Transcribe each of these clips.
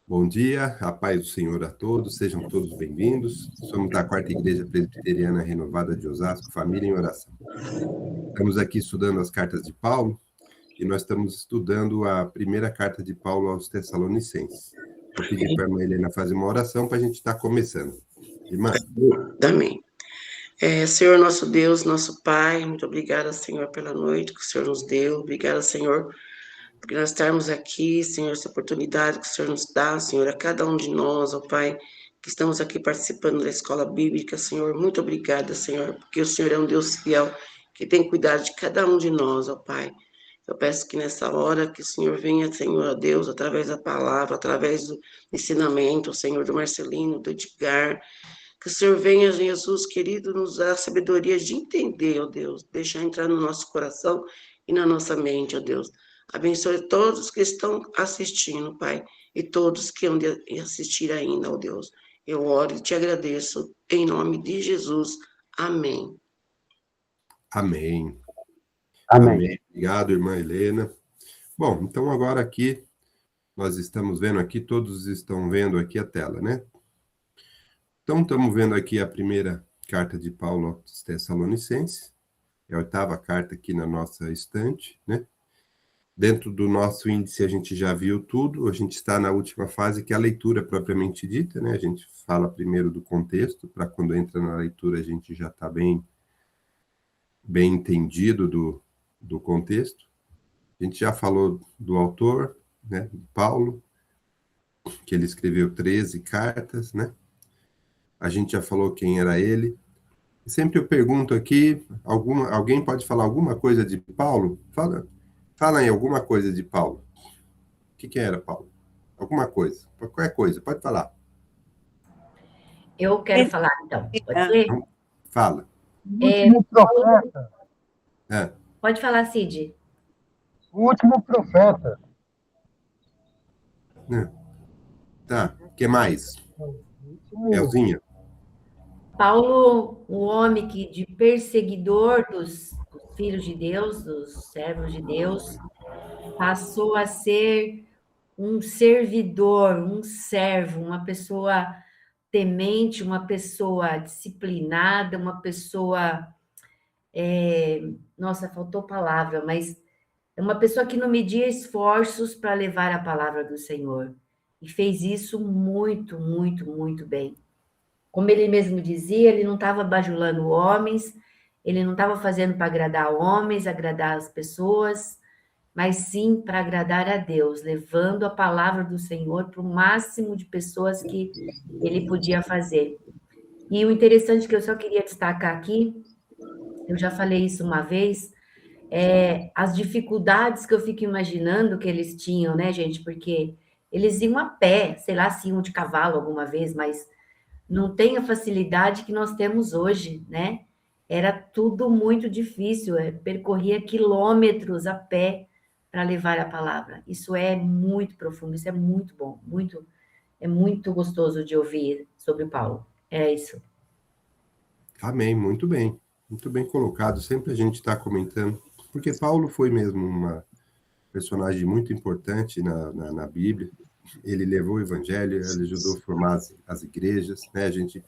Bom dia, a paz do Senhor a todos, sejam todos bem-vindos. Somos da Quarta Igreja Presbiteriana Renovada de Osasco, Família em Oração. Estamos aqui estudando as cartas de Paulo, e nós estamos estudando a primeira carta de Paulo aos Tessalonicenses. Vou pedir para a irmã Helena fazer uma oração para a gente estar começando. Irmã? Amém. Senhor nosso Deus, nosso Pai, muito obrigada, Senhor, pela noite que o Senhor nos deu. Obrigada, Senhor, porque nós estarmos aqui, Senhor, essa oportunidade que o Senhor nos dá, Senhor, a cada um de nós, ó Pai, que estamos aqui participando da escola bíblica, Senhor. Muito obrigada, Senhor, porque o Senhor é um Deus fiel, que tem cuidado de cada um de nós, ó Pai. Eu peço que nessa hora que o Senhor venha, Senhor, a Deus, através da palavra, através do ensinamento, Senhor, do Marcelino, do Edgar, que o Senhor venha, Jesus querido, nos dar a sabedoria de entender, ó Deus, deixar entrar no nosso coração e na nossa mente, ó Deus. Abençoe todos que estão assistindo, Pai, e todos que hão de assistir ainda, ó Deus. Eu oro e te agradeço, em nome de Jesus. Amém. Amém. Amém. Amém. Obrigado, irmã Helena. Bom, então agora aqui, nós estamos vendo aqui, todos estão vendo aqui a tela, né? Então, estamos vendo aqui a primeira carta de Paulo aos Tessalonicenses, é a 8ª carta aqui na nossa estante, né? Dentro do nosso índice a gente já viu tudo, a gente está na última fase, que é a leitura propriamente dita, né? A gente fala primeiro do contexto, para quando entra na leitura a gente já está bem entendido do contexto. A gente já falou do autor, né? Paulo, que ele escreveu 13 cartas, né? A gente já falou quem era ele. Sempre eu pergunto aqui, alguém pode falar alguma coisa de Paulo? Fala aí alguma coisa de Paulo. O que era Paulo? Alguma coisa. Qualquer coisa, pode falar. Eu quero falar, então. Pode ser? Fala. O último profeta. Pode falar, Cid. O último profeta. Tá. O que mais? Elzinha. Paulo, um homem que de perseguidor dos filhos de Deus, dos servos de Deus, passou a ser um servidor, um servo, uma pessoa temente, uma pessoa disciplinada, uma pessoa... Nossa, faltou palavra, mas é uma pessoa que não media esforços para levar a palavra do Senhor. E fez isso muito, muito, muito bem. Como ele mesmo dizia, ele não estava bajulando homens, ele não estava fazendo para agradar homens, agradar as pessoas, mas sim para agradar a Deus, levando a palavra do Senhor para o máximo de pessoas que ele podia fazer. E o interessante que eu só queria destacar aqui, eu já falei isso uma vez, as dificuldades que eu fico imaginando que eles tinham, né, gente? Porque eles iam a pé, sei lá se iam de cavalo alguma vez, mas não tem a facilidade que nós temos hoje, né? Era tudo muito difícil, percorria quilômetros a pé para levar a palavra. Isso é muito profundo, isso é muito bom, é muito gostoso de ouvir sobre Paulo. É isso. Amém, muito bem colocado. Sempre a gente está comentando, porque Paulo foi mesmo uma personagem muito importante na Bíblia. Ele levou o evangelho, ele ajudou a formar as igrejas, né? A gente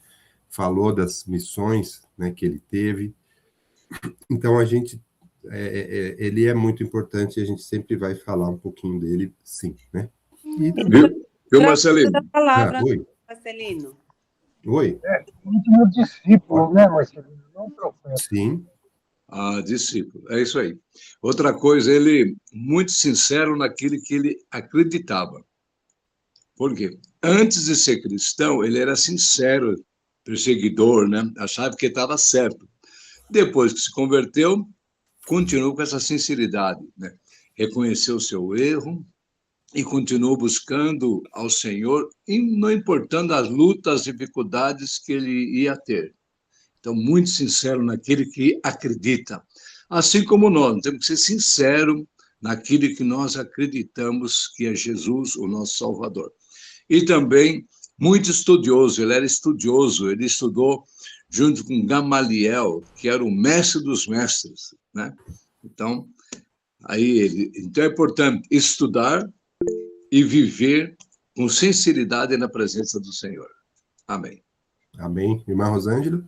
falou das missões, né, que ele teve. Então, ele é muito importante e a gente sempre vai falar um pouquinho dele, sim, né? Viu, Marcelino? Oi. Marcelino. Oi. O último discípulo, né, Marcelino? Não profeta. Sim. Discípulo, é isso aí. Outra coisa, ele muito sincero naquilo que ele acreditava. Por quê? Antes de ser cristão, ele era sincero, perseguidor, né? Achava que estava certo. Depois que se converteu, continuou com essa sinceridade, né? Reconheceu o seu erro e continuou buscando ao Senhor, e não importando as lutas, as dificuldades que ele ia ter. Então, muito sincero naquele que acredita. Assim como nós temos que ser sinceros naquilo que nós acreditamos que é Jesus, o nosso Salvador. E também muito estudioso, ele era estudioso, ele estudou junto com Gamaliel, que era o mestre dos mestres, né? Então, então é importante estudar e viver com sinceridade na presença do Senhor. Amém. Amém. Irmã Rosângela?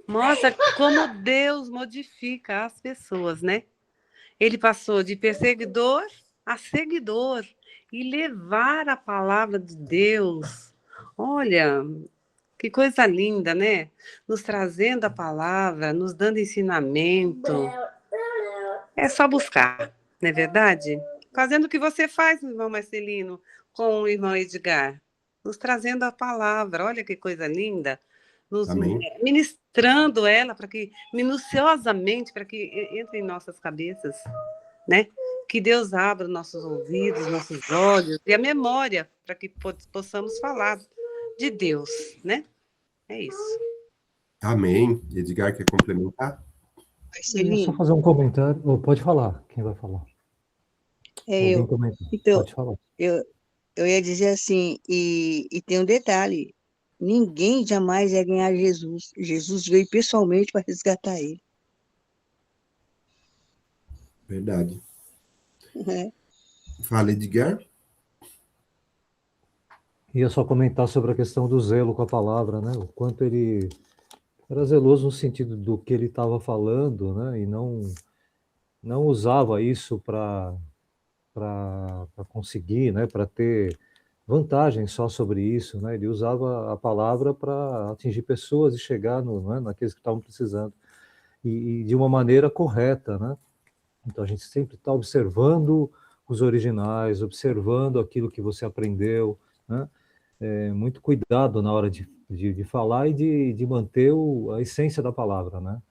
Mostra como Deus modifica as pessoas, né? Ele passou de perseguidor a seguidor e levar a palavra de Deus. Olha, que coisa linda, né? Nos trazendo a palavra, nos dando ensinamento. É só buscar, não é verdade? Fazendo o que você faz, irmão Marcelino, com o irmão Edgar. Nos trazendo a palavra, olha que coisa linda. Nos Amém. ministrando ela para que, minuciosamente, para que entre em nossas cabeças, né? Que Deus abra nossos ouvidos, nossos olhos e a memória para que possamos falar de Deus, né? É isso. Amém. Edgar quer complementar? Eu ia só fazer um comentário. Oh, pode falar, quem vai falar? Alguém comenta. Então, Pode falar. eu ia dizer assim, e tem um detalhe, ninguém jamais ia ganhar Jesus. Jesus veio pessoalmente para resgatar ele. Verdade. Né? Fala, Edgar. Ia só comentar sobre a questão do zelo com a palavra, né? O quanto ele era zeloso no sentido do que ele estava falando, né? E não usava isso para conseguir, né? Para ter vantagem só sobre isso, né? Ele usava a palavra para atingir pessoas e chegar né? Naqueles que estavam precisando e de uma maneira correta, né? Então a gente sempre está observando os originais, observando aquilo que você aprendeu, né? Muito cuidado na hora de falar e de manter a essência da palavra, né?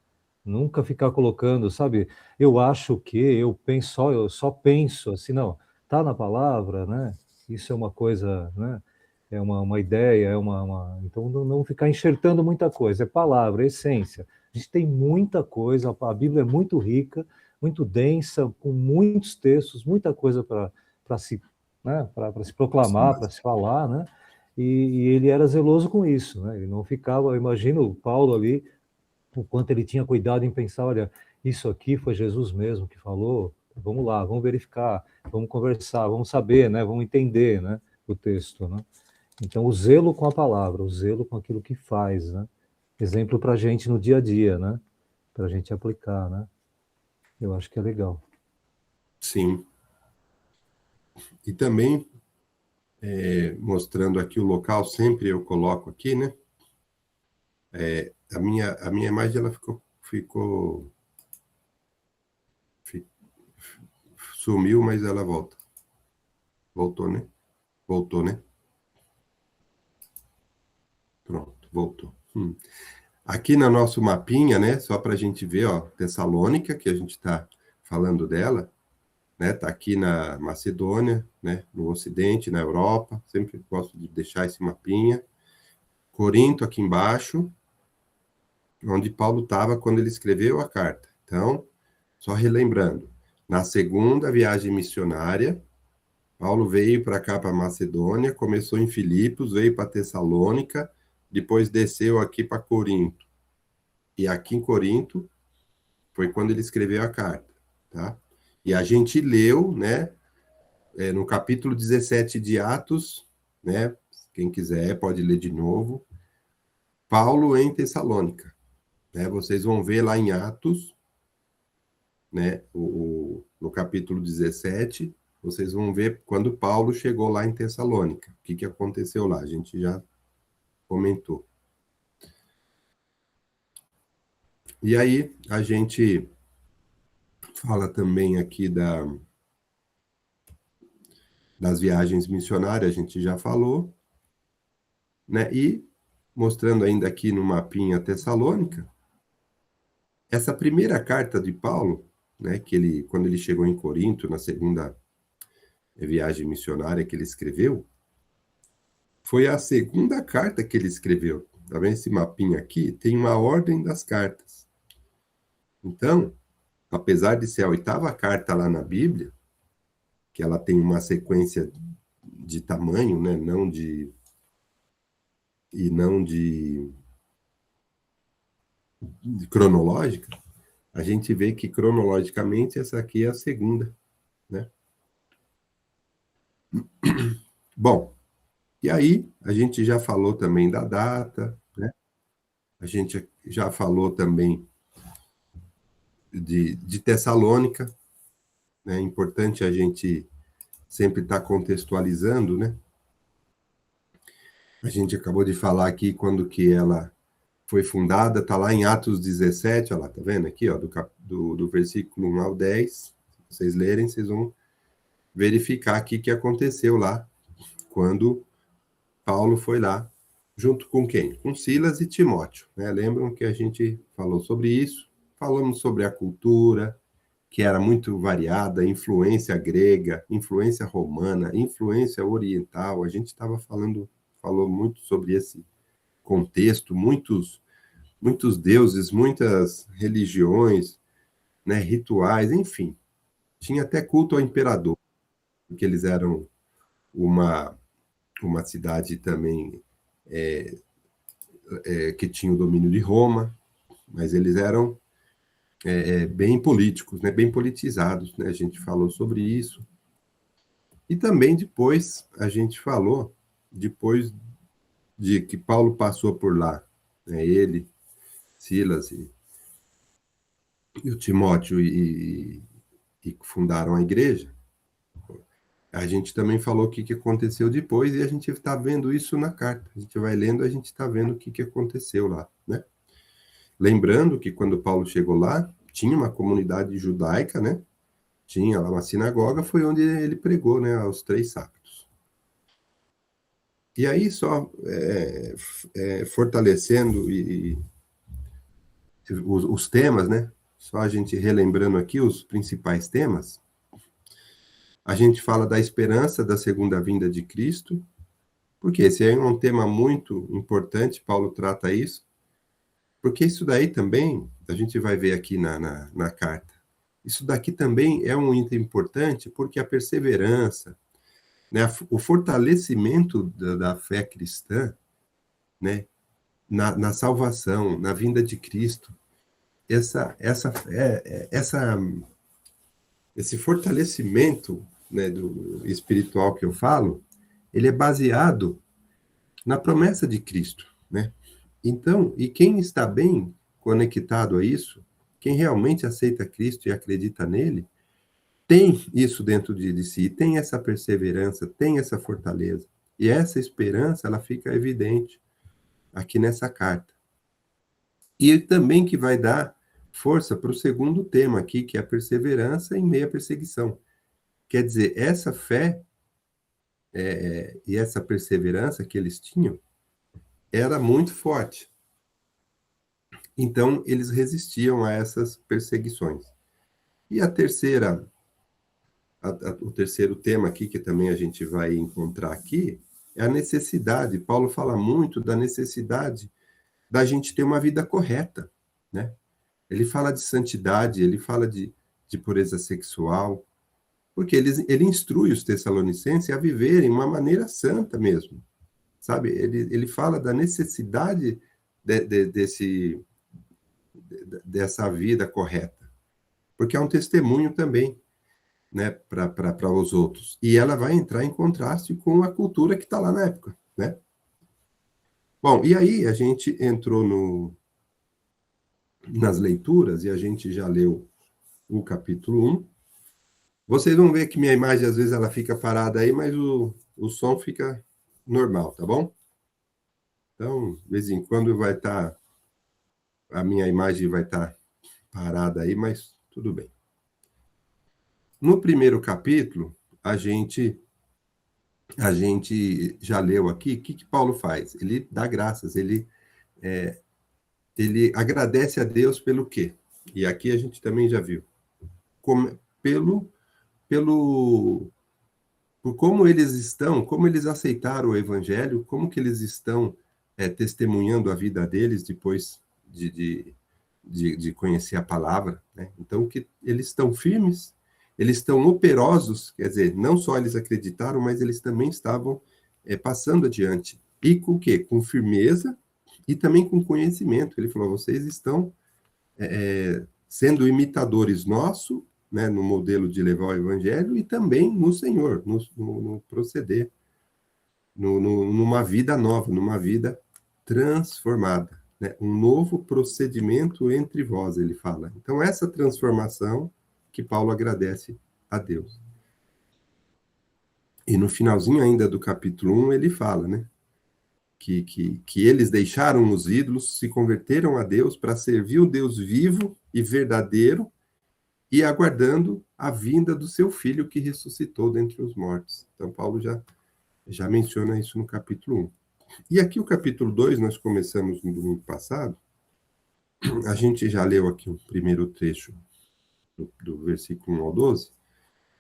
Nunca ficar colocando, sabe? Eu acho que, eu só penso assim, não. Tá na palavra, né? Isso é uma coisa, né? É uma ideia, então não ficar enxertando muita coisa. É palavra, é essência. A gente tem muita coisa, a Bíblia é muito rica, muito densa, com muitos textos, muita coisa para se, né? Para se proclamar, para se falar, né? E ele era zeloso com isso, né? Ele não ficava, eu imagino o Paulo ali, o quanto ele tinha cuidado em pensar, olha, isso aqui foi Jesus mesmo que falou, vamos lá, vamos verificar, vamos conversar, vamos saber, né? Vamos entender, né? O texto, né? Então, o zelo com a palavra, o zelo com aquilo que faz, né? Exemplo para a gente no dia a dia, né? Para a gente aplicar, né? Eu acho que é legal. Sim. E também, mostrando aqui o local, sempre eu coloco aqui, né? A minha imagem, ela sumiu, mas ela volta. Voltou, né? Voltou, né? Pronto, voltou. Aqui no nosso mapinha, né? Só para a gente ver, ó, Tessalônica, que a gente está falando dela, né? Tá aqui na Macedônia, né? No Ocidente, na Europa. Sempre gosto de deixar esse mapinha. Corinto aqui embaixo, onde Paulo estava quando ele escreveu a carta. Então, só relembrando, na segunda viagem missionária, Paulo veio para cá, para Macedônia, começou em Filipos, veio para Tessalônica, depois desceu aqui para Corinto. E aqui em Corinto foi quando ele escreveu a carta, tá? E a gente leu, né, no capítulo 17 de Atos, né, quem quiser pode ler de novo, Paulo em Tessalônica, né? Vocês vão ver lá em Atos, né, no capítulo 17, vocês vão ver quando Paulo chegou lá em Tessalônica. O que aconteceu lá? A gente já comentou. E aí, a gente fala também aqui das viagens missionárias, a gente já falou, né? E mostrando ainda aqui no mapinha Tessalônica, essa primeira carta de Paulo, né, que quando ele chegou em Corinto, na segunda viagem missionária que ele escreveu, foi a segunda carta que ele escreveu. Tá vendo esse mapinha aqui? Tem uma ordem das cartas. Então, apesar de ser a oitava carta lá na Bíblia, que ela tem uma sequência de tamanho, né, não de cronológica, a gente vê que cronologicamente essa aqui é a segunda, né? Bom, e aí a gente já falou também da data, né? A gente já falou também de Tessalônica, né? É importante a gente sempre estar contextualizando, né? A gente acabou de falar aqui quando que ela foi fundada, está lá em Atos 17, olha lá, tá vendo aqui, ó, do versículo 1 ao 10, se vocês lerem, vocês vão verificar aqui o que aconteceu lá, quando Paulo foi lá, junto com quem? Com Silas e Timóteo, né? Lembram que a gente falou sobre isso, falamos sobre a cultura, que era muito variada, influência grega, influência romana, influência oriental, a gente falou muito sobre esse contexto, muitos deuses, muitas religiões, né, rituais, enfim. Tinha até culto ao imperador, porque eles eram uma, uma cidade também que tinha o domínio de Roma, mas eles eram bem políticos, né, bem politizados, né, a gente falou sobre isso. E também depois, a gente falou, depois de que Paulo passou por lá, né, ele, Silas e o Timóteo e fundaram a igreja, a gente também falou o que aconteceu depois e a gente está vendo isso na carta. A gente vai lendo, a gente está vendo o que aconteceu lá, né? Lembrando que quando Paulo chegou lá, tinha uma comunidade judaica, né? Tinha lá uma sinagoga, foi onde ele pregou, né? Aos 3 sábados. E aí, só fortalecendo os temas, né? Só a gente relembrando aqui os principais temas. A gente fala da esperança da segunda vinda de Cristo, porque esse é um tema muito importante, Paulo trata isso, porque isso daí também, a gente vai ver aqui na carta, isso daqui também é um item importante, porque a perseverança, né, o fortalecimento da fé cristã, né, na salvação, na vinda de Cristo, esse fortalecimento, né, do espiritual que eu falo, ele é baseado na promessa de Cristo, né? Então, e quem está bem conectado a isso, quem realmente aceita Cristo e acredita nele, tem isso dentro de si, tem essa perseverança, tem essa fortaleza. E essa esperança, ela fica evidente aqui nessa carta. E também que vai dar força para o segundo tema aqui, que é a perseverança em meio à perseguição. Quer dizer, essa fé e essa perseverança que eles tinham era muito forte. Então, eles resistiam a essas perseguições. E o terceiro tema aqui, que também a gente vai encontrar aqui, é a necessidade. Paulo fala muito da necessidade da gente ter uma vida correta, né? Ele fala de santidade, ele fala de pureza sexual, porque ele instrui os tessalonicenses a viverem uma maneira santa mesmo, sabe? Ele fala da necessidade dessa vida correta, porque é um testemunho também, né, para os outros. E ela vai entrar em contraste com a cultura que está lá na época, né? Bom, e aí a gente entrou nas leituras e a gente já leu o capítulo 1. Vocês vão ver que minha imagem, às vezes, ela fica parada aí, mas o som fica normal, tá bom? Então, de vez em quando vai estar... a minha imagem vai estar parada aí, mas tudo bem. No primeiro capítulo, a gente já leu aqui, o que Paulo faz? Ele dá graças, ele agradece a Deus pelo quê? E aqui a gente também já viu. Por como eles estão, como eles aceitaram o evangelho, como que eles estão testemunhando a vida deles depois de conhecer a palavra, né? Então, que eles estão firmes, eles estão operosos, quer dizer, não só eles acreditaram, mas eles também estavam passando adiante. E com o quê? Com firmeza e também com conhecimento. Ele falou, vocês estão sendo imitadores nossos, né, no modelo de levar o evangelho e também no Senhor, no proceder numa vida nova, numa vida transformada, né? Um novo procedimento entre vós, ele fala. Então, essa transformação que Paulo agradece a Deus. E no finalzinho ainda do capítulo 1, ele fala, né? Que eles deixaram os ídolos, se converteram a Deus para servir o Deus vivo e verdadeiro e aguardando a vinda do seu filho que ressuscitou dentre os mortos. Então, Paulo já menciona isso no capítulo 1. E aqui o capítulo 2, nós começamos no domingo passado, a gente já leu aqui o primeiro trecho do versículo 1 ao 12,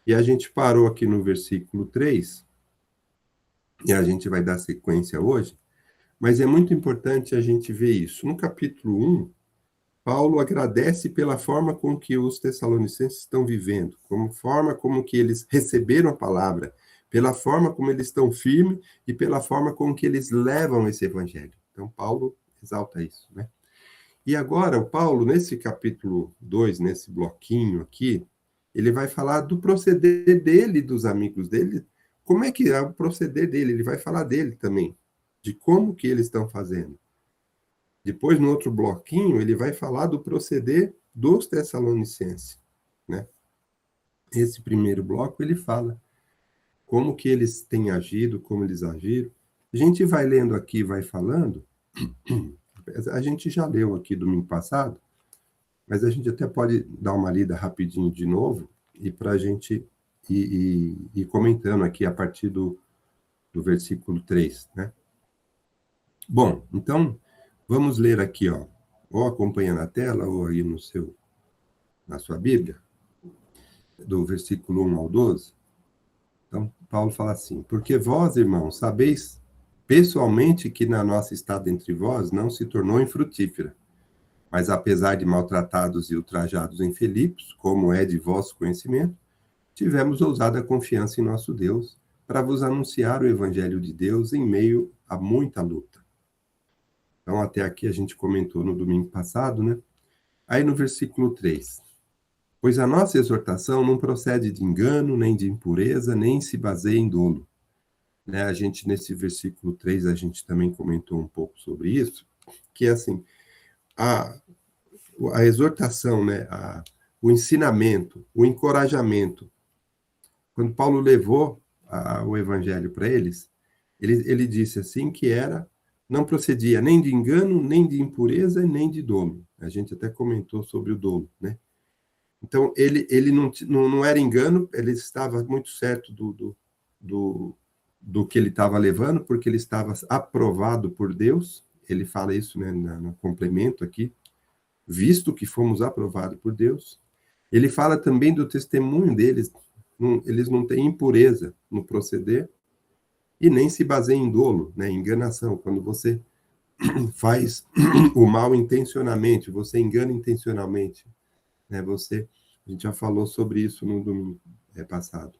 e a gente parou aqui no versículo 3, e a gente vai dar sequência hoje, mas é muito importante a gente ver isso. No capítulo 1, Paulo agradece pela forma com que os tessalonicenses estão vivendo, forma como que eles receberam a palavra, pela forma como eles estão firmes e pela forma como que eles levam esse evangelho. Então, Paulo exalta isso, né? E agora, o Paulo, nesse capítulo 2, nesse bloquinho aqui, ele vai falar do proceder dele, dos amigos dele. Como é que é o proceder dele? Ele vai falar dele também, de como que eles estão fazendo. Depois, no outro bloquinho, ele vai falar do proceder dos tessalonicenses, né? Esse primeiro bloco, ele fala como que eles têm agido, como eles agiram. A gente vai lendo aqui, vai falando, a gente já leu aqui domingo passado, mas a gente até pode dar uma lida rapidinho de novo, e para a gente ir comentando aqui a partir do versículo 3, né? Bom, então, vamos ler aqui, ó, ou acompanha na tela, ou aí na sua Bíblia, do versículo 1 ao 12. Então, Paulo fala assim: porque vós, irmãos, sabeis pessoalmente que na nossa estada entre vós não se tornou infrutífera, mas apesar de maltratados e ultrajados em Filipos, como é de vosso conhecimento, tivemos ousada confiança em nosso Deus para vos anunciar o evangelho de Deus em meio a muita luta. Então, até aqui a gente comentou no domingo passado, né? Aí no versículo 3. Pois a nossa exortação não procede de engano, nem de impureza, nem se baseia em dolo. Né? A gente, nesse versículo 3, a gente também comentou um pouco sobre isso, que é assim, a exortação, né? O ensinamento, o encorajamento. Quando Paulo levou o evangelho para eles, ele disse assim que não procedia nem de engano, nem de impureza, nem de dolo. A gente até comentou sobre o dolo, né? Então, ele não era engano, ele estava muito certo do que ele estava levando, porque ele estava aprovado por Deus. Ele fala isso, né, no complemento aqui, visto que fomos aprovados por Deus. Ele fala também do testemunho deles, eles não têm impureza no proceder, e nem se baseia em dolo, né, enganação, quando você faz o mal intencionalmente, você engana intencionalmente, né, a gente já falou sobre isso no domingo passado.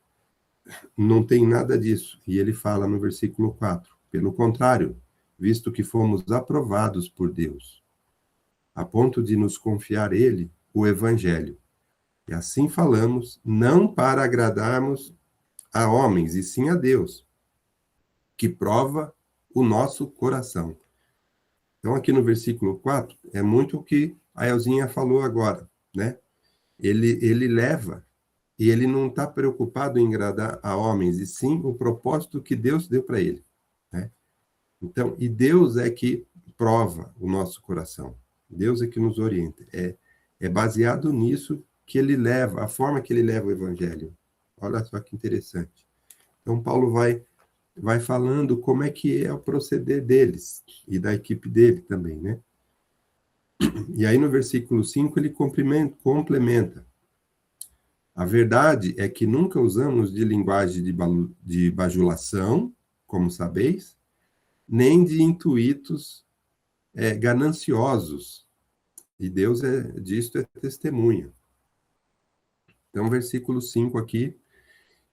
Não tem nada disso. E ele fala no versículo 4, pelo contrário, visto que fomos aprovados por Deus, a ponto de nos confiar ele o evangelho. E assim falamos, não para agradarmos a homens, e sim a Deus, que prova o nosso coração. Então, aqui no versículo 4, é muito o que a Elzinha falou agora, né? Ele leva, e ele não está preocupado em agradar a homens, e sim o propósito que Deus deu para ele, né? Então, e Deus é que prova o nosso coração. Deus é que nos orienta. É baseado nisso que ele leva, a forma que ele leva o evangelho. Olha só que interessante. Então, Paulo vai falando como é que é o proceder deles e da equipe dele também, né? E aí no versículo 5 ele complementa. A verdade é que nunca usamos de linguagem de bajulação, como sabeis, nem de intuitos gananciosos. E Deus disto é testemunha. Então, versículo 5 aqui,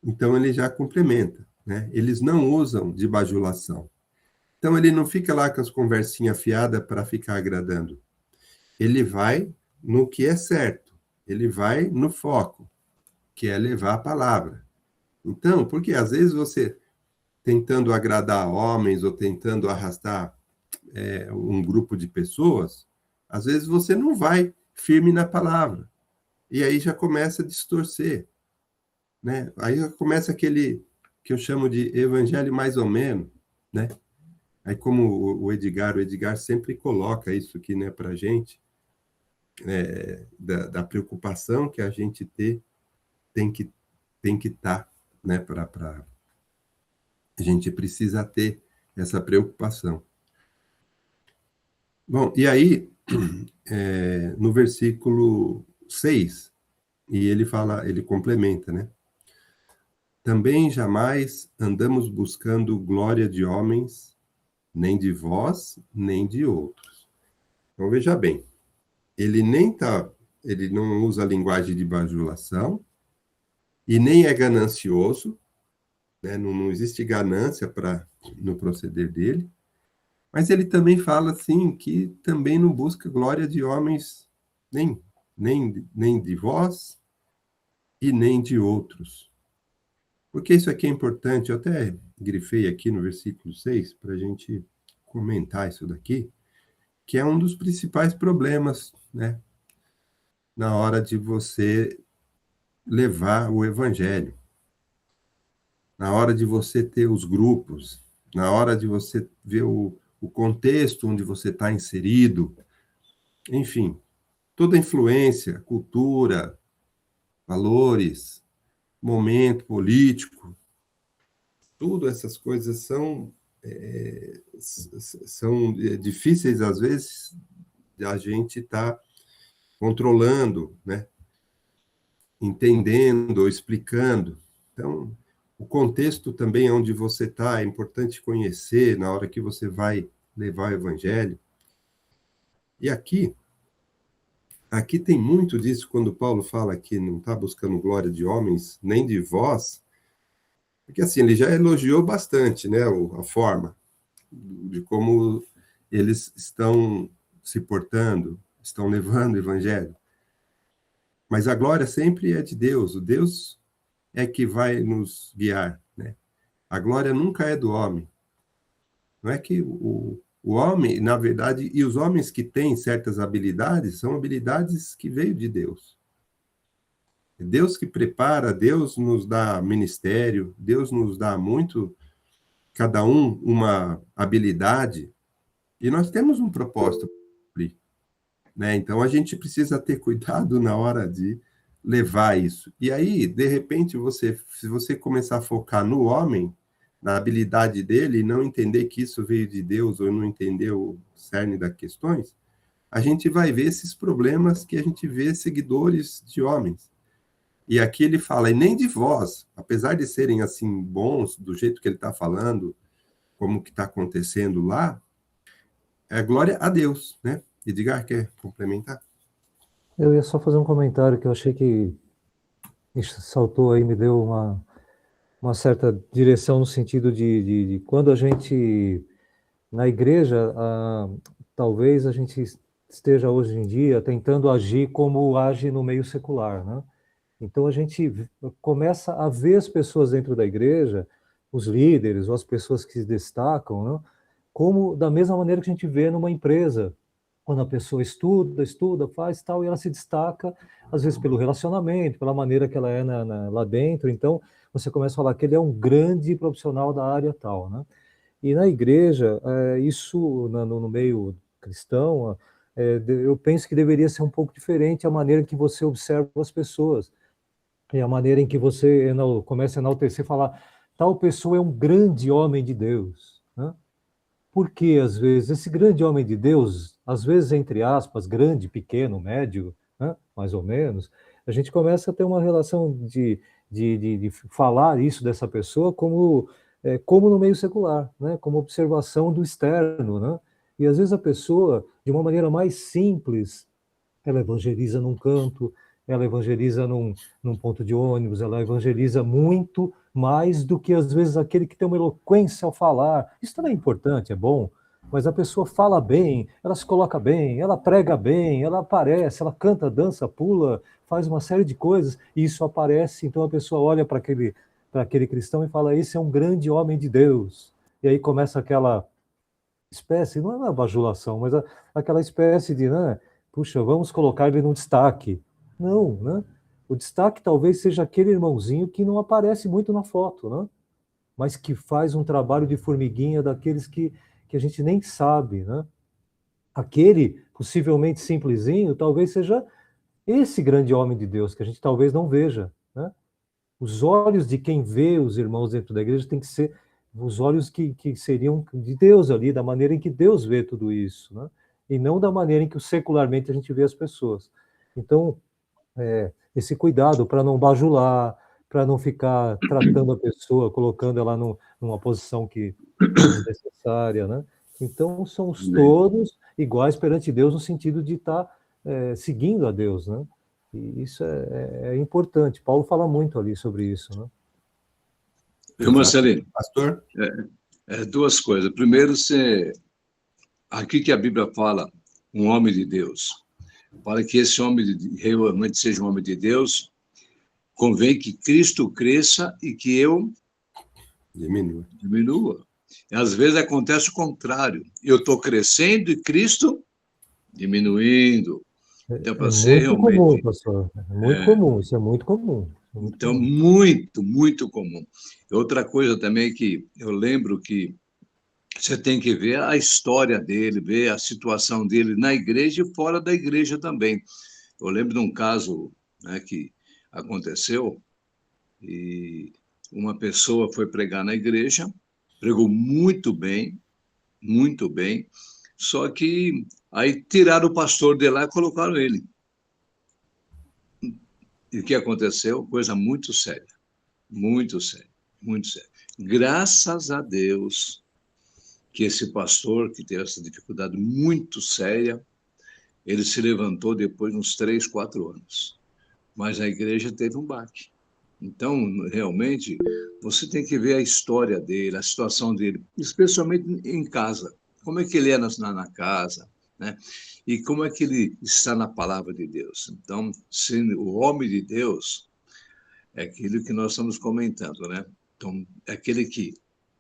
então ele já complementa, né? Eles não usam de bajulação. Então, ele não fica lá com as conversinhas fiadas para ficar agradando. Ele vai no que é certo. Ele vai no foco, que é levar a palavra. Então, porque às vezes você tentando agradar homens ou tentando arrastar um grupo de pessoas, às vezes você não vai firme na palavra. E aí já começa a distorcer, né? Aí já começa aquele que eu chamo de evangelho mais ou menos, né? Aí como o Edgar sempre coloca isso aqui, né, para a gente, da preocupação que a gente tem que estar, né, a gente precisa ter essa preocupação. Bom, e aí, no versículo 6, e ele complementa, né? Também jamais andamos buscando glória de homens, nem de vós, nem de outros. Então, veja bem, ele não usa a linguagem de bajulação, e nem é ganancioso, né? Não existe ganância no proceder dele, mas ele também fala assim que também não busca glória de homens, nem de vós e nem de outros. Porque isso aqui é importante, eu até grifei aqui no versículo 6 para a gente comentar isso daqui, que é um dos principais problemas, né, na hora de você levar o evangelho, na hora de você ter os grupos, na hora de você ver o contexto onde você está inserido, enfim, toda influência, cultura, valores, momento político, tudo essas coisas são difíceis, às vezes, de a gente estar controlando, né? Entendendo ou explicando. Então, o contexto também onde você está é importante conhecer na hora que você vai levar o evangelho. E aqui tem muito disso quando Paulo fala que não está buscando glória de homens, nem de vós, porque assim, ele já elogiou bastante, né, a forma de como eles estão se portando, estão levando o evangelho. Mas a glória sempre é de Deus, o Deus é que vai nos guiar, né? A glória nunca é do homem. Não é que o homem, na verdade, e os homens que têm certas habilidades, são habilidades que veio de Deus. É Deus que prepara, Deus nos dá ministério, Deus nos dá muito, cada um uma habilidade, e nós temos um propósito, né? Então a gente precisa ter cuidado na hora de levar isso. E aí, de repente, se você começar a focar no homem, na habilidade dele, e não entender que isso veio de Deus, ou não entender o cerne das questões, a gente vai ver esses problemas que a gente vê seguidores de homens. E aqui ele fala, e nem de vós, apesar de serem assim bons, do jeito que ele está falando, como que está acontecendo lá, é glória a Deus, né? Edgar, quer complementar? Eu ia só fazer um comentário que eu achei que saltou aí, me deu uma certa direção no sentido de quando a gente, na igreja, talvez a gente esteja hoje em dia tentando agir como age no meio secular, né? Então a gente começa a ver as pessoas dentro da igreja, os líderes ou as pessoas que se destacam, né, como da mesma maneira que a gente vê numa empresa, quando a pessoa estuda, faz tal, e ela se destaca, às vezes pelo relacionamento, pela maneira que ela é lá dentro. Então você começa a falar que ele é um grande profissional da área tal, né? E na igreja, isso no meio cristão, eu penso que deveria ser um pouco diferente a maneira que você observa as pessoas. É a maneira em que você começa a enaltecer e falar, tal pessoa é um grande homem de Deus, né? Porque, às vezes, esse grande homem de Deus, às vezes, entre aspas, grande, pequeno, médio, né? Mais ou menos, a gente começa a ter uma relação de falar isso dessa pessoa como no meio secular, né? Como observação do externo, né? E, às vezes, a pessoa, de uma maneira mais simples, ela evangeliza num canto, ela evangeliza num ponto de ônibus, ela evangeliza muito mais do que, às vezes, aquele que tem uma eloquência ao falar. Isso também é importante, é bom, mas a pessoa fala bem, ela se coloca bem, ela prega bem, ela aparece, ela canta, dança, pula, faz uma série de coisas, e isso aparece, então a pessoa olha para para aquele cristão e fala, esse é um grande homem de Deus. E aí começa aquela espécie, não é uma bajulação, mas aquela espécie de, né, puxa, vamos colocar ele no destaque. Não, né? O destaque talvez seja aquele irmãozinho que não aparece muito na foto, né? Mas que faz um trabalho de formiguinha daqueles que a gente nem sabe, né? Aquele, possivelmente simplesinho, talvez seja esse grande homem de Deus, que a gente talvez não veja, né? Os olhos de quem vê os irmãos dentro da igreja tem que ser os olhos que seriam de Deus ali, da maneira em que Deus vê tudo isso, né? E não da maneira em que secularmente a gente vê as pessoas. Então, esse cuidado para não bajular, para não ficar tratando a pessoa, colocando ela numa posição que é desnecessária, né? Então, somos todos iguais perante Deus no sentido de estar seguindo a Deus, né? E isso é importante. Paulo fala muito ali sobre isso, né? Eu, Marcelino, pastor? Duas coisas. Primeiro, aqui que a Bíblia fala, um homem de Deus. Para que esse homem realmente seja um homem de Deus, convém que Cristo cresça e que eu diminua. E às vezes acontece o contrário. Eu estou crescendo e Cristo diminuindo. Então, para ser muito realmente... comum, pastor. Muito comum, isso é muito comum. Então, muito, muito comum. Outra coisa também que eu lembro que você tem que ver a história dele, ver a situação dele na igreja e fora da igreja também. Eu lembro de um caso, né, que aconteceu e uma pessoa foi pregar na igreja, pregou muito bem, só que aí tiraram o pastor de lá e colocaram ele. E o que aconteceu? Coisa muito séria, muito séria, muito séria. Graças a Deus que esse pastor, que teve essa dificuldade muito séria, ele se levantou depois de uns 3, 4 anos. Mas a igreja teve um baque. Então, realmente, você tem que ver a história dele, a situação dele, especialmente em casa. Como é que ele é na casa, né? E como é que ele está na palavra de Deus. Então, sendo o homem de Deus, é aquilo que nós estamos comentando, né? Então, é aquele que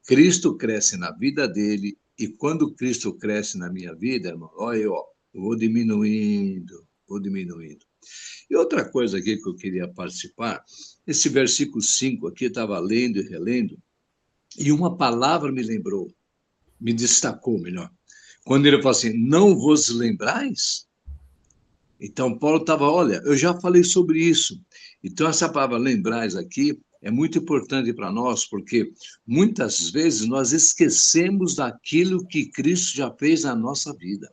Cristo cresce na vida dele, e quando Cristo cresce na minha vida, irmão, olha, eu vou diminuindo. E outra coisa aqui que eu queria participar, esse versículo 5 aqui, eu estava lendo e relendo, e uma palavra me lembrou, me destacou melhor. Quando ele falou assim, não vos lembrais? Então, Paulo estava, olha, eu já falei sobre isso. Então, essa palavra lembrais aqui é muito importante para nós, porque muitas vezes nós esquecemos daquilo que Cristo já fez na nossa vida.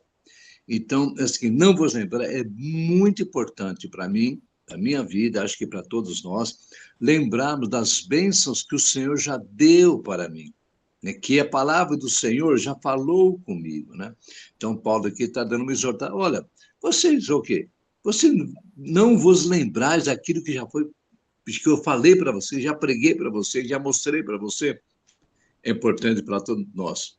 Então, assim, não vos lembrar, é muito importante para mim, da minha vida, acho que para todos nós, lembrarmos das bênçãos que o Senhor já deu para mim, né? Que a palavra do Senhor já falou comigo, né? Então, Paulo aqui está dando uma exortação, olha, vocês o quê? Você não vos lembrais daquilo que já foi, que eu falei para você, já preguei para você, já mostrei para você? É importante para todos nós.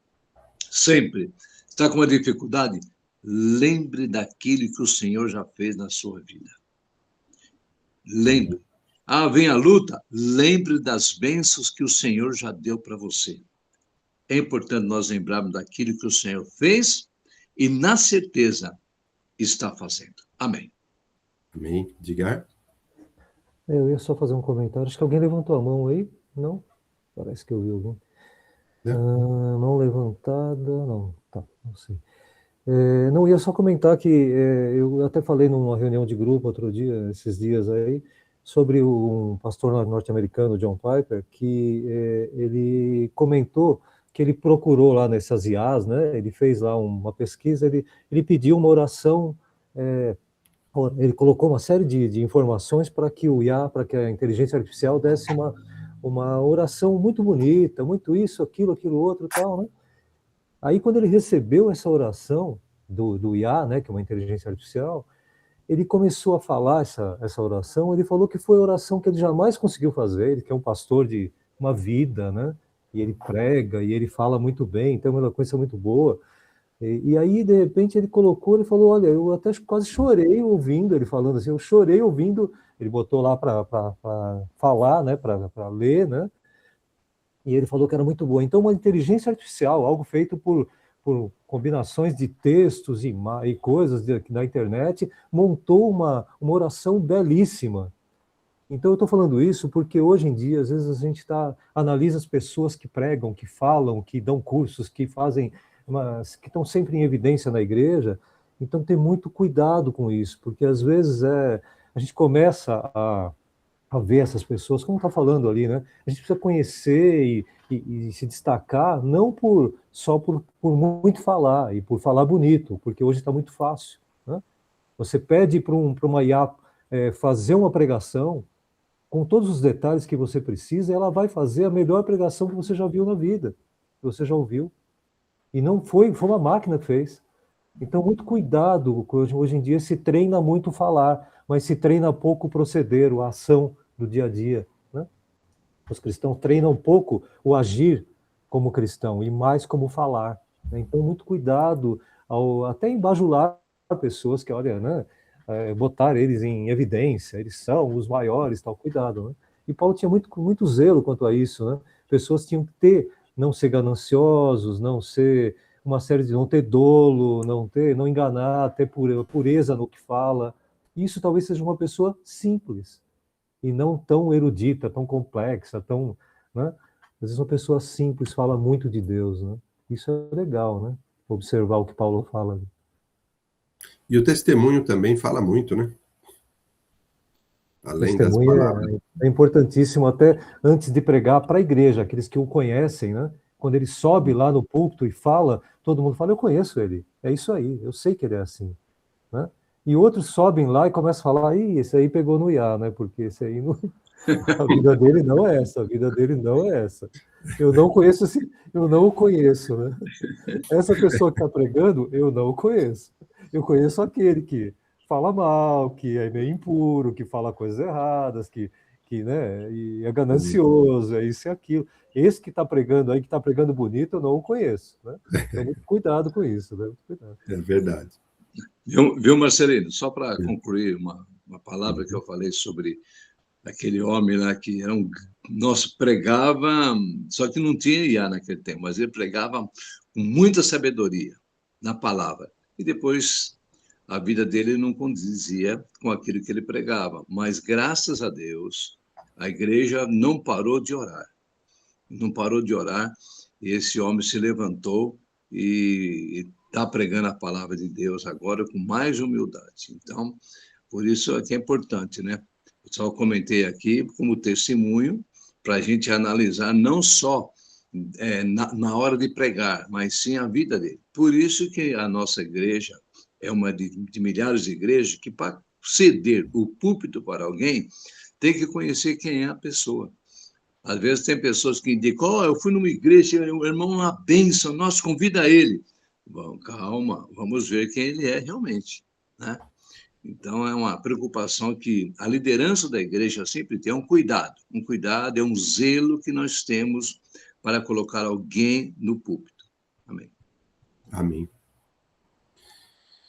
Sempre. Está com uma dificuldade? Lembre daquilo que o Senhor já fez na sua vida. Lembre. Vem a luta? Lembre das bênçãos que o Senhor já deu para você. É importante nós lembrarmos daquilo que o Senhor fez e, na certeza, está fazendo. Amém. Amém. Diga. Eu ia só fazer um comentário. Acho que alguém levantou a mão aí. Não? Parece que eu vi alguém. Mão levantada. Não, tá, não sei. Não, ia só comentar que eu até falei numa reunião de grupo outro dia, esses dias aí, sobre um pastor norte-americano, John Piper, que ele comentou que ele procurou lá nessas IAs, né? Ele fez lá uma pesquisa, ele pediu uma oração, ele colocou uma série de informações para que o IA, para que a inteligência artificial desse uma oração muito bonita, muito isso, aquilo outro e tal, né? Aí, quando ele recebeu essa oração do IA, né, que é uma inteligência artificial, ele começou a falar essa oração, ele falou que foi a oração que ele jamais conseguiu fazer, ele que é um pastor de uma vida, né, e ele prega, e ele fala muito bem, tem uma eloquência muito boa, E aí, de repente, ele falou, olha, eu até quase chorei ouvindo, ele falando assim, eu chorei ouvindo, ele botou lá para falar, né, para ler, né, e ele falou que era muito boa. Então, uma inteligência artificial, algo feito por combinações de textos e coisas da internet, montou uma oração belíssima. Então, eu estou falando isso porque hoje em dia, às vezes, a gente analisa as pessoas que pregam, que falam, que dão cursos, que fazem, que estão sempre em evidência na igreja. Então, ter muito cuidado com isso, porque às vezes a gente começa a ver essas pessoas, como está falando ali, né? A gente precisa conhecer e se destacar, não só por muito falar e por falar bonito, porque hoje está muito fácil, né? Você pede para uma IA fazer uma pregação com todos os detalhes que você precisa, ela vai fazer a melhor pregação que você já viu na vida, que você já ouviu. E não foi uma máquina que fez. Então, muito cuidado, hoje em dia se treina muito falar, mas se treina pouco o proceder, a ação do dia a dia, né? Os cristãos treinam pouco o agir como cristão e mais como falar, né? Então, muito cuidado até em bajular pessoas que, olha, né, botar eles em evidência, eles são os maiores, tal, cuidado, né? E Paulo tinha muito zelo quanto a isso, né? Pessoas tinham que não ser gananciosos, não ser não ter dolo, não enganar, ter pureza no que fala. Isso talvez seja uma pessoa simples e não tão erudita, tão complexa, né? Às vezes uma pessoa simples fala muito de Deus, né? Isso é legal, né? Observar o que Paulo fala. E o testemunho também fala muito, né? Além das Testemunho palavras. é importantíssimo até antes de pregar para a igreja, aqueles que o conhecem, né? Quando ele sobe lá no púlpito e fala, todo mundo fala, eu conheço ele, é isso aí, eu sei que ele é assim, né? E outros sobem lá e começam a falar, esse aí pegou no IA, né? Porque esse aí não... a vida dele não é essa, a vida dele não é essa. Eu não o conheço, né? Essa pessoa que está pregando, eu não o conheço. Eu conheço aquele que fala mal, que é meio impuro, que fala coisas erradas, que né, e é ganancioso, é isso e aquilo. Esse que está pregando aí, que está pregando bonito, eu não o conheço, né? Então, muito cuidado com isso, né? Muito cuidado. É verdade. Viu, Marcelino? Só para concluir uma palavra que eu falei sobre aquele homem lá que era nosso, pregava, só que não tinha IA naquele tempo, mas ele pregava com muita sabedoria na palavra. E depois a vida dele não condizia com aquilo que ele pregava. Mas, graças a Deus, a igreja não parou de orar. Não parou de orar, e esse homem se levantou e está pregando a palavra de Deus agora com mais humildade. Então, por isso é que é importante, né? Eu só comentei aqui como testemunho para a gente analisar não só na hora de pregar, mas sim a vida dele. Por isso que a nossa igreja é uma de milhares de igrejas que, para ceder o púlpito para alguém, tem que conhecer quem é a pessoa. Às vezes tem pessoas que indicam, eu fui numa igreja, o irmão é uma bênção, nossa, convida ele. Bom, calma, vamos ver quem ele é realmente, né? Então, é uma preocupação que a liderança da igreja sempre tem, um cuidado, é um zelo que nós temos para colocar alguém no púlpito. Amém. Amém.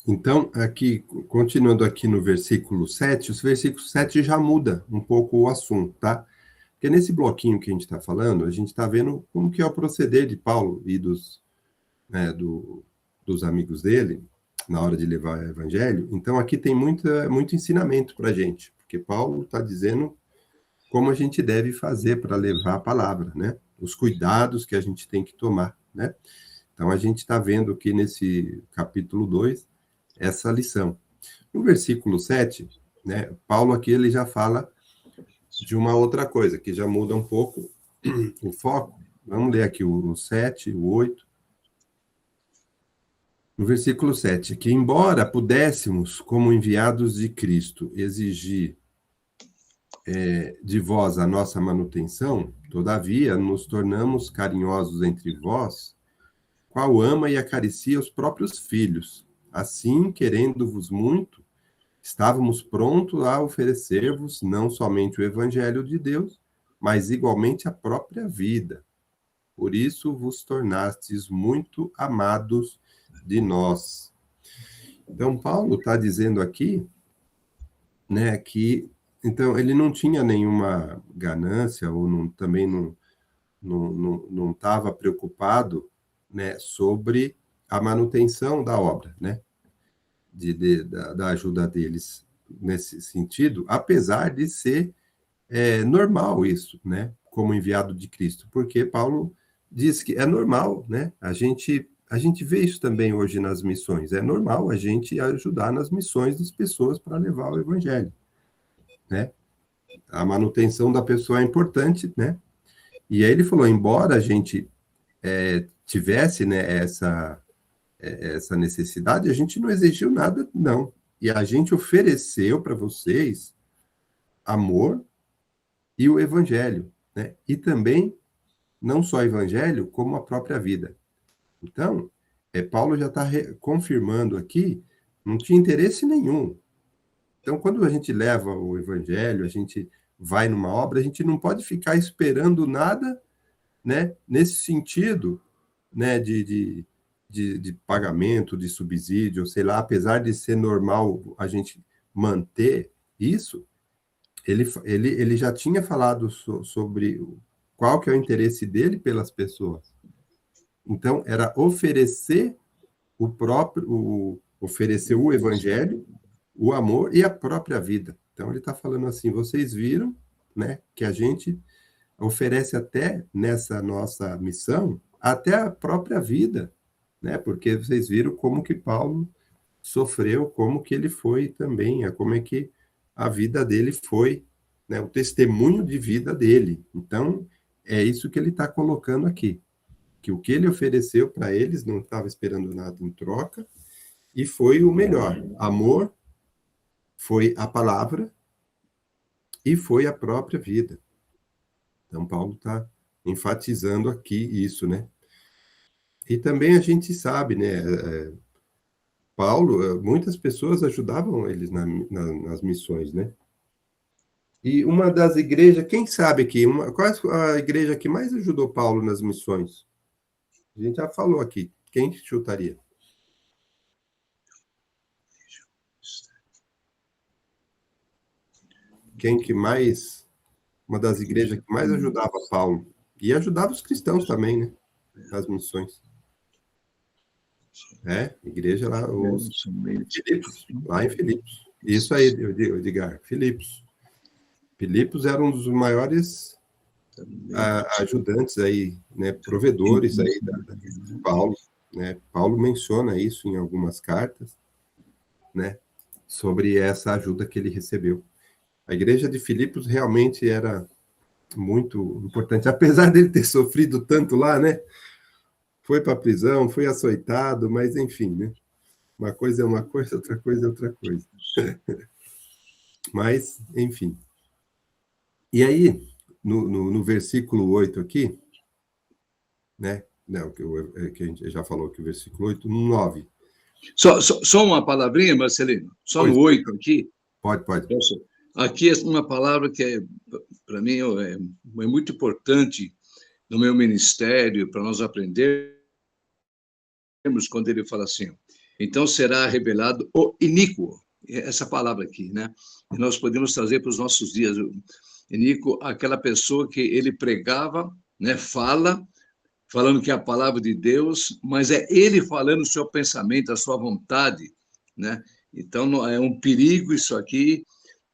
Então, aqui, continuando aqui no versículo 7, os versículos 7 já muda um pouco o assunto, tá? Porque nesse bloquinho que a gente está falando, a gente está vendo como que é o proceder de Paulo e dos amigos dele na hora de levar o evangelho. Então, aqui tem muito ensinamento para a gente, porque Paulo está dizendo como a gente deve fazer para levar a palavra, né? Os cuidados que a gente tem que tomar, né? Então, a gente está vendo aqui nesse capítulo 2 essa lição. No versículo 7, né, Paulo aqui ele já fala de uma outra coisa, que já muda um pouco o foco. Vamos ler aqui o 7, o 8. No versículo 7, que embora pudéssemos, como enviados de Cristo, exigir de vós a nossa manutenção, todavia nos tornamos carinhosos entre vós, qual ama e acaricia os próprios filhos. Assim, querendo-vos muito, estávamos prontos a oferecer-vos não somente o evangelho de Deus, mas igualmente a própria vida. Por isso vos tornastes muito amados de nós. Então, Paulo está dizendo aqui, né, que então ele não tinha nenhuma ganância, ou também não estava preocupado, né, sobre a manutenção da obra, né, da ajuda deles nesse sentido, apesar de ser normal isso, né, como enviado de Cristo, porque Paulo diz que é normal, né, a gente vê isso também hoje nas missões, é normal a gente ajudar nas missões das pessoas para levar o evangelho, né, a manutenção da pessoa é importante, né, e aí ele falou, embora a gente tivesse, né, essa necessidade, a gente não exigiu nada, não, e a gente ofereceu para vocês amor e o evangelho, né? E também, não só o evangelho, como a própria vida. Então, Paulo já está confirmando aqui, não tinha interesse nenhum. Então, quando a gente leva o evangelho, a gente vai numa obra, a gente não pode ficar esperando nada, né? Nesse sentido, né? De pagamento, de subsídio, sei lá, apesar de ser normal a gente manter isso, ele já tinha falado sobre qual que é o interesse dele pelas pessoas. Então, era oferecer oferecer o evangelho, o amor e a própria vida. Então, ele está falando assim, vocês viram, né, que a gente oferece até nessa nossa missão, até a própria vida, né, porque vocês viram como que Paulo sofreu, como que ele foi também, como é que a vida dele foi, né, o testemunho de vida dele. Então, é isso que ele está colocando aqui, que o que ele ofereceu para eles, não estava esperando nada em troca, e foi o melhor. Amor, foi a palavra, e foi a própria vida. Então, Paulo está enfatizando aqui isso, né? E também a gente sabe, né, Paulo, muitas pessoas ajudavam eles nas missões, né? E uma das igrejas, quem sabe aqui, qual é a igreja que mais ajudou Paulo nas missões? A gente já falou aqui. Quem chutaria? Quem que mais... Uma das igrejas que mais ajudava Paulo. E ajudava os cristãos também, né? Nas missões. Igreja lá, os Filipos, lá em Filipos. Isso aí, Edgar, Filipos. Filipos era um dos maiores ajudantes aí, né, provedores aí de Paulo, né? Paulo menciona isso em algumas cartas, né, sobre essa ajuda que ele recebeu. A igreja de Filipos realmente era muito importante, apesar dele ter sofrido tanto lá, né? Foi para a prisão, foi açoitado, mas enfim, né? Uma coisa é uma coisa, outra coisa é outra coisa. Mas, enfim. E aí, no versículo 8 aqui, né? Não, que a gente já falou que o versículo 8, no 9. Só uma palavrinha, Marcelino, só no 8 aqui. Pode. Aqui é uma palavra que, para mim, é muito importante no meu ministério, para nós aprendermos, quando ele fala assim, então será revelado o iníquo, essa palavra aqui, né? E nós podemos trazer para os nossos dias, o iníquo, aquela pessoa que ele pregava, né, falando que é a palavra de Deus, mas é ele falando o seu pensamento, a sua vontade, né? Então, é um perigo isso aqui,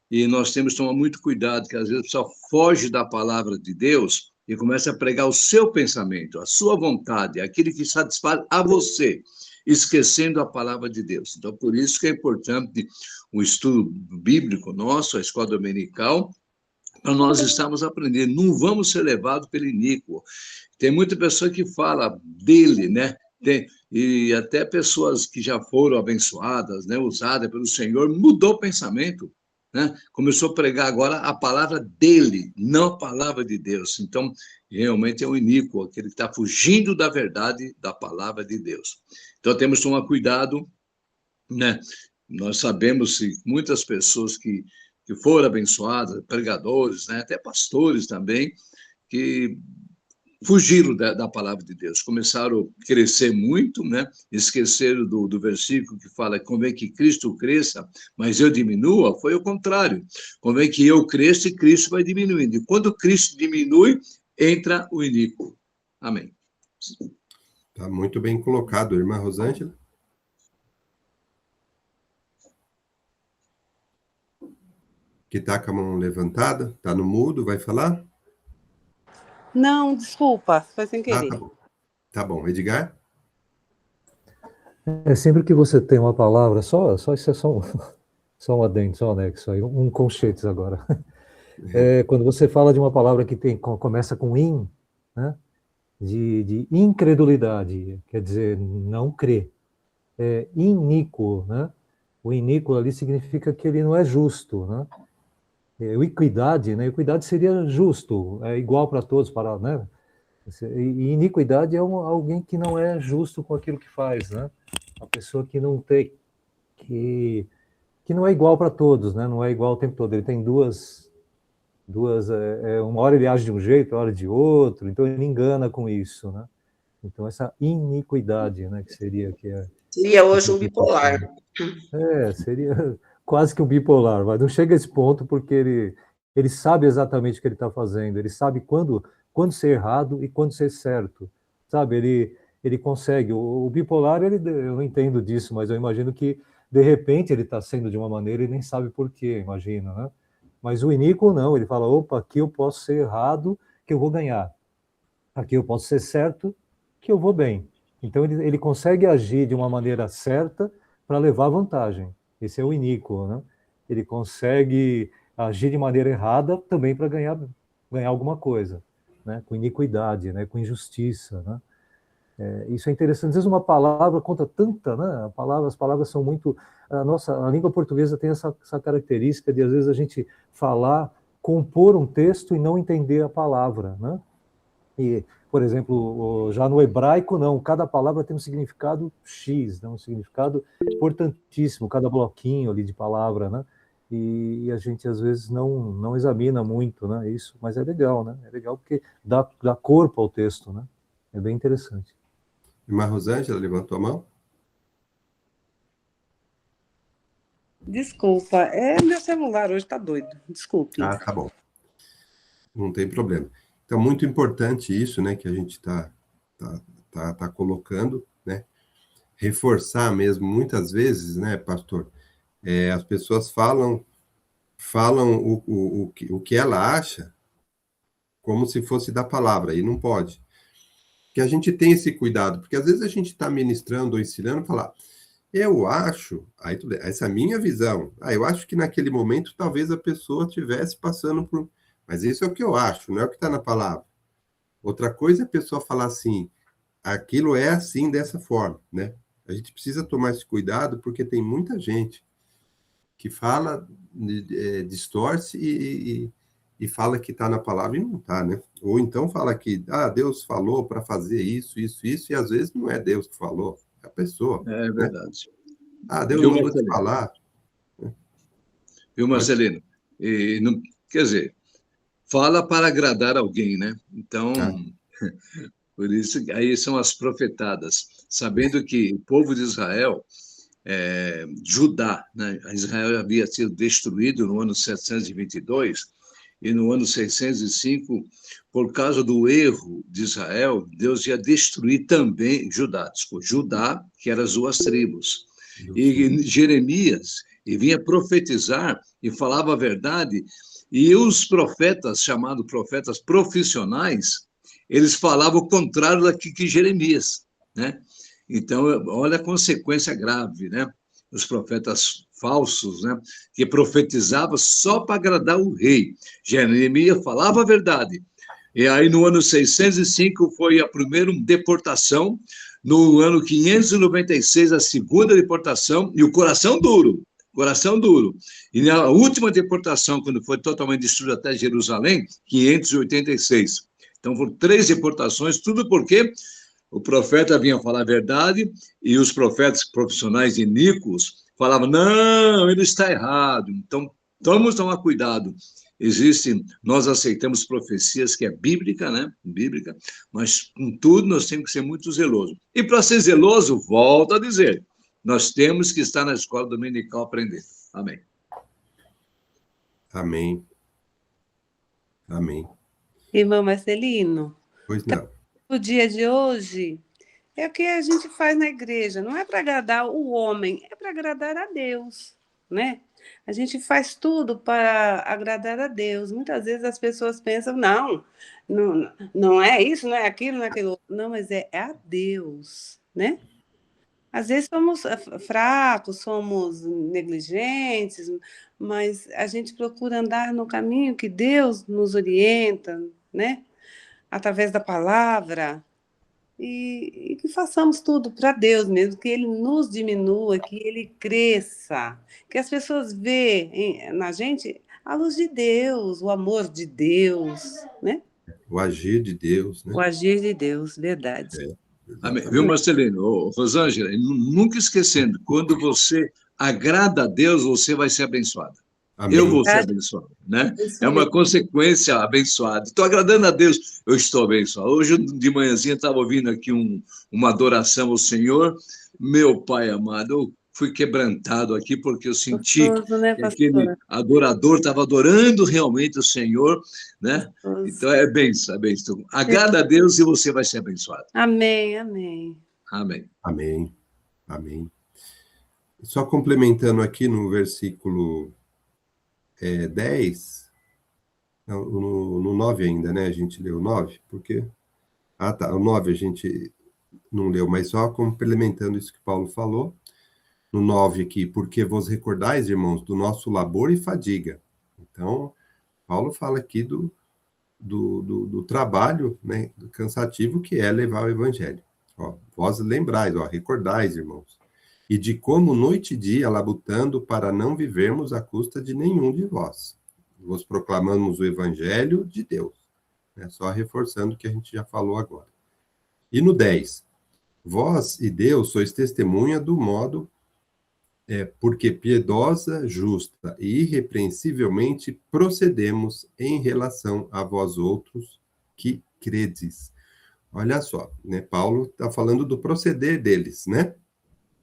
e nós temos que tomar muito cuidado, que às vezes a pessoa foge da palavra de Deus e começa a pregar o seu pensamento, a sua vontade, aquilo que satisfaz a você, esquecendo a palavra de Deus. Então, por isso que é importante o estudo bíblico nosso, a escola dominical, para nós estarmos aprendendo. Não vamos ser levados pelo iníquo. Tem muita pessoa que fala dele, né? E até pessoas que já foram abençoadas, né, usadas pelo Senhor, mudou o pensamento, né? Começou a pregar agora a palavra dele, não a palavra de Deus. Então, realmente é um iníquo, aquele que está fugindo da verdade da palavra de Deus. Então, temos que tomar cuidado, né? Nós sabemos que muitas pessoas que foram abençoadas, pregadores, né, até pastores também, que fugiram da palavra de Deus, começaram a crescer muito, né? Esqueceram do versículo que fala: convém que Cristo cresça, mas eu diminua. Foi o contrário, convém que eu cresça e Cristo vai diminuindo. E quando Cristo diminui, entra o iníquo. Amém. Está muito bem colocado, irmã Rosângela. Que está com a mão levantada, está no mudo, vai falar? Não, desculpa, foi sem querer. Tá bom. Tá bom. Edgar? Sempre que você tem uma palavra, só isso é só um adendo, só um anexo aí, um colchetes agora. Quando você fala de uma palavra que começa com in, né, de incredulidade, quer dizer, não crer. Iníquo, né? O iníquo ali significa que ele não é justo, né? O equidade, né? Equidade seria justo, é igual para todos, né? E iniquidade é alguém que não é justo com aquilo que faz, né? A pessoa que não tem, que não é igual para todos, né? Não é igual o tempo todo. Ele tem duas uma hora ele age de um jeito, outra hora de outro, então ele engana com isso, né? Então essa iniquidade, né? Seria hoje um bipolar. Seria quase que um bipolar, mas não chega a esse ponto porque ele sabe exatamente o que ele está fazendo, ele sabe quando ser errado e quando ser certo, sabe? Ele consegue. O bipolar, eu não entendo disso, mas eu imagino que, de repente, ele está sendo de uma maneira e nem sabe por quê, imagina, né? Mas o iníquo não, ele fala: opa, aqui eu posso ser errado, que eu vou ganhar. Aqui eu posso ser certo, que eu vou bem. Então, ele consegue agir de uma maneira certa para levar vantagem. Esse é o iníquo, né? Ele consegue agir de maneira errada também para ganhar alguma coisa, né? Com iniquidade, né? Com injustiça, né? Isso é interessante. Às vezes uma palavra conta tanta, né? As palavras são muito... A língua portuguesa tem essa característica de, às vezes, a gente compor um texto e não entender a palavra, né? E, por exemplo, já no hebraico, não, cada palavra tem um significado X, né? Um significado importantíssimo, cada bloquinho ali de palavra, né? E a gente, às vezes, não examina muito, né, isso, mas é legal, né? É legal porque dá corpo ao texto, né? É bem interessante. Irmã Rosângela levantou a mão? Desculpa, meu celular hoje está doido, desculpe. Tá bom. Não tem problema. Então, muito importante isso, né, que a gente tá colocando, né? Reforçar mesmo, muitas vezes, né, pastor? As pessoas falam o que ela acha como se fosse da palavra, e não pode. Que a gente tem esse cuidado, porque às vezes a gente está ministrando ou ensinando e falar: eu acho, aí tudo bem, essa é a minha visão. Eu acho que naquele momento talvez a pessoa estivesse passando por... Mas isso é o que eu acho, não é o que está na palavra. Outra coisa é a pessoa falar assim: aquilo é assim, dessa forma, né? A gente precisa tomar esse cuidado, porque tem muita gente que fala, distorce e fala que está na palavra e não está, né? Ou então fala que Deus falou para fazer isso, e às vezes não é Deus que falou, é a pessoa. É verdade. Né? Deus mandou te falar. Viu, Marcelino? Quer dizer, fala para agradar alguém, né? Então, por isso, aí são as profetadas, sabendo que o povo de Israel, Judá, né? Israel havia sido destruído no ano 722, e no ano 605, por causa do erro de Israel, Deus ia destruir também Judá, que eram as duas tribos. E Jeremias vinha profetizar e falava a verdade, e os profetas, chamados profetas profissionais, eles falavam o contrário daquilo que Jeremias, né? Então, olha a consequência grave, né? Os profetas falsos, né? Que profetizavam só para agradar o rei. Jeremias falava a verdade. E aí, no ano 605, foi a primeira deportação, no ano 596, a segunda deportação, e o coração duro. E na última deportação, quando foi totalmente destruída até Jerusalém, 586. Então, foram 3 deportações, tudo porque o profeta vinha falar a verdade e os profetas profissionais iníquos falavam: não, ele está errado. Então, vamos tomar cuidado. nós aceitamos profecias que é bíblica, né? Bíblica, mas com tudo nós temos que ser muito zelosos. E para ser zeloso, volto a dizer, nós temos que estar na escola dominical aprendendo. Amém. Amém. Amém. Irmão Marcelino, Pois não. o dia de hoje é o que a gente faz na igreja, não é para agradar o homem, é para agradar a Deus, né? A gente faz tudo para agradar a Deus. Muitas vezes as pessoas pensam, não é isso, não é aquilo, não é aquilo. Não, mas é a Deus, né? Às vezes somos fracos, somos negligentes, mas a gente procura andar no caminho que Deus nos orienta, né? Através da palavra, e que façamos tudo para Deus mesmo, que Ele nos diminua, que Ele cresça, que as pessoas vejam na gente a luz de Deus, o amor de Deus, né? O agir de Deus, né? O agir de Deus, verdade. Amém. Viu, Marcelino? Rosângela, nunca esquecendo, quando você agrada a Deus, você vai ser abençoado. Amém. Eu vou ser abençoado, né? Isso É uma mesmo. consequência abençoada. Estou agradando a Deus, eu estou abençoado. Hoje, de manhãzinha, estava ouvindo aqui uma adoração ao Senhor. Meu Pai amado, eu fui quebrantado aqui porque eu senti Gostoso, né, que aquele pastora? adorador estava adorando realmente o Senhor, né? Gostoso. Então, é bênção, é bênção. Agrada a Deus e você vai ser abençoado. Amém, amém. Amém. Amém. Amém. Só complementando aqui no versículo 10, não, no 9 ainda, né? A gente leu o 9, porque... Ah, tá, o 9 a gente não leu, mas só complementando isso que Paulo falou. No 9 aqui, porque vos recordais, irmãos, do nosso labor e fadiga. Então, Paulo fala aqui do trabalho, né, do cansativo que é levar o evangelho. Ó, vós lembrais, ó, recordais, irmãos, e de como noite e dia labutando para não vivermos à custa de nenhum de vós. Vos proclamamos o evangelho de Deus. Né, só reforçando o que a gente já falou agora. E no 10, vós e Deus sois testemunha do modo porque piedosa, justa e irrepreensivelmente procedemos em relação a vós outros que credes. Olha só, né? Paulo está falando do proceder deles, né?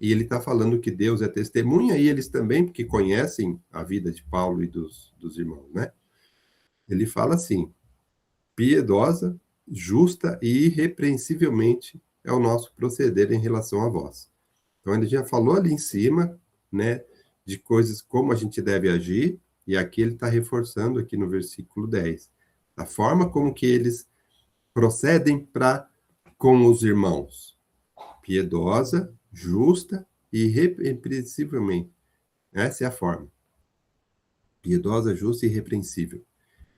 E ele está falando que Deus é testemunha, e eles também, porque conhecem a vida de Paulo e dos irmãos, né? Ele fala assim, piedosa, justa e irrepreensivelmente é o nosso proceder em relação a vós. Então, ele já falou ali em cima, né, de coisas como a gente deve agir, e aqui ele está reforçando aqui no versículo 10, a forma como que eles procedem com os irmãos, piedosa, justa e irrepreensivelmente. Essa é a forma. Piedosa, justa e irrepreensível.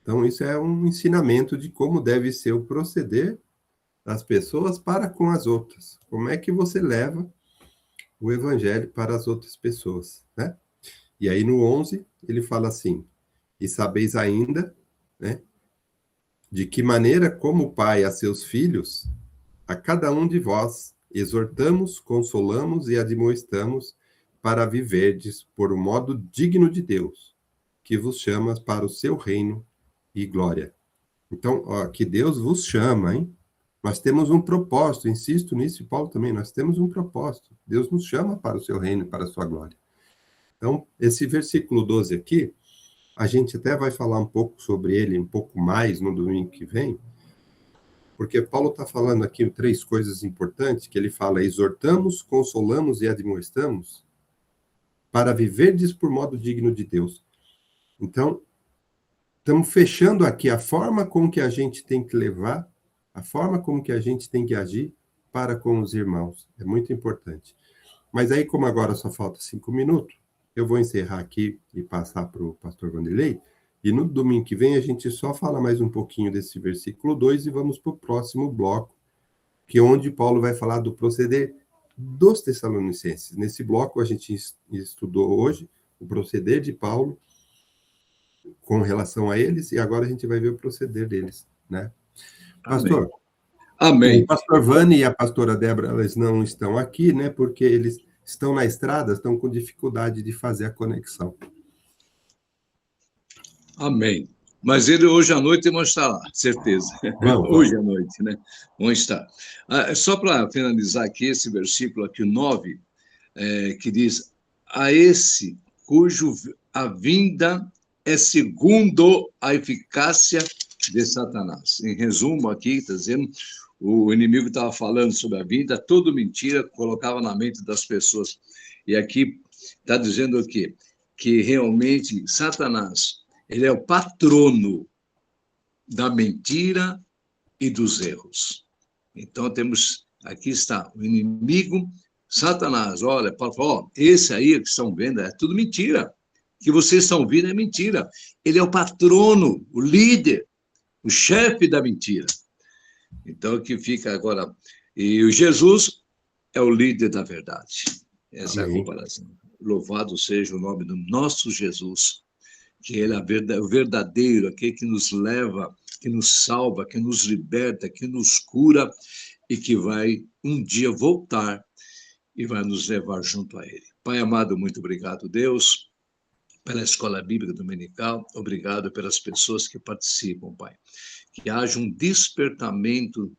Então, isso é um ensinamento de como deve ser o proceder das pessoas para com as outras. Como é que você leva o evangelho para as outras pessoas, né? E aí no 11, ele fala assim, e sabeis ainda, né, de que maneira como o Pai a seus filhos, a cada um de vós, exortamos, consolamos e admoestamos para viverdes por um modo digno de Deus, que vos chama para o seu reino e glória. Então, ó, que Deus vos chama, hein? Nós temos um propósito, insisto nisso, e Paulo também, nós temos um propósito. Deus nos chama para o seu reino e para a sua glória. Então, esse versículo 12 aqui, a gente até vai falar um pouco sobre ele, um pouco mais no domingo que vem, porque Paulo está falando aqui 3 coisas importantes, que ele fala, exortamos, consolamos e admoestamos para viverdes por modo digno de Deus. Então, estamos fechando aqui a forma com que a gente tem que levar, a forma como que a gente tem que agir para com os irmãos. É muito importante. Mas aí, como agora só falta 5 minutos, eu vou encerrar aqui e passar para o pastor Vanderlei, e no domingo que vem a gente só fala mais um pouquinho desse versículo 2 e vamos para o próximo bloco, que é onde Paulo vai falar do proceder dos Tessalonicenses. Nesse bloco a gente estudou hoje o proceder de Paulo com relação a eles, e agora a gente vai ver o proceder deles, né? Pastor, Amém. o pastor Vani e a pastora Débora, elas não estão aqui, né? Porque eles estão na estrada, estão com dificuldade de fazer a conexão. Amém. Mas ele hoje à noite vão estar lá, certeza. Vamos. Hoje à noite, né? Vão estar. Só para finalizar aqui, esse versículo aqui, 9, que diz, a esse cujo a vinda é segundo a eficácia de Satanás. Em resumo aqui, está dizendo, o inimigo estava falando sobre a vinda, tudo mentira, colocava na mente das pessoas. E aqui está dizendo o quê? Que realmente Satanás, ele é o patrono da mentira e dos erros. Então, aqui está, o inimigo, Satanás, olha, Paulo, esse aí que estão vendo é tudo mentira. O que vocês estão vendo é mentira. Ele é o patrono, o líder, o chefe da mentira. Então, aqui fica agora, e o Jesus é o líder da verdade. Essa é a comparação. Louvado seja o nome do nosso Jesus, que ele é o verdadeiro, aquele que nos leva, que nos salva, que nos liberta, que nos cura e que vai um dia voltar e vai nos levar junto a ele. Pai amado, muito obrigado, Deus, pela Escola Bíblica Dominical, obrigado pelas pessoas que participam, Pai. Que haja um despertamento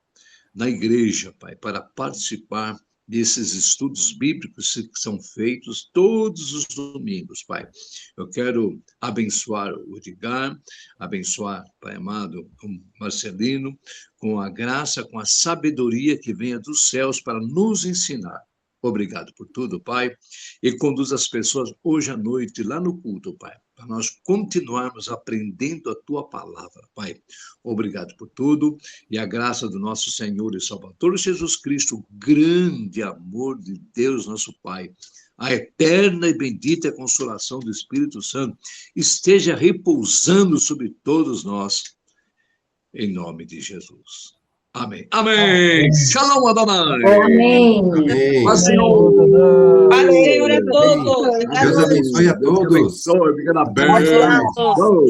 na igreja, Pai, para participar desses estudos bíblicos que são feitos todos os domingos, Pai. Eu quero abençoar o Edgar, abençoar, Pai amado, o Marcelino, com a graça, com a sabedoria que venha dos céus para nos ensinar. Obrigado por tudo, Pai, e conduz as pessoas hoje à noite lá no culto, Pai, para nós continuarmos aprendendo a Tua palavra, Pai. Obrigado por tudo, e a graça do nosso Senhor e Salvador Jesus Cristo, o grande amor de Deus, nosso Pai, a eterna e bendita consolação do Espírito Santo, esteja repousando sobre todos nós, em nome de Jesus. Amém. Amém. Shalom, Adonai. Amém. Amém. Paz, Senhor. Paz do Senhor a todos. Deus abençoe a todos. Deus abençoe. Fica na bênção.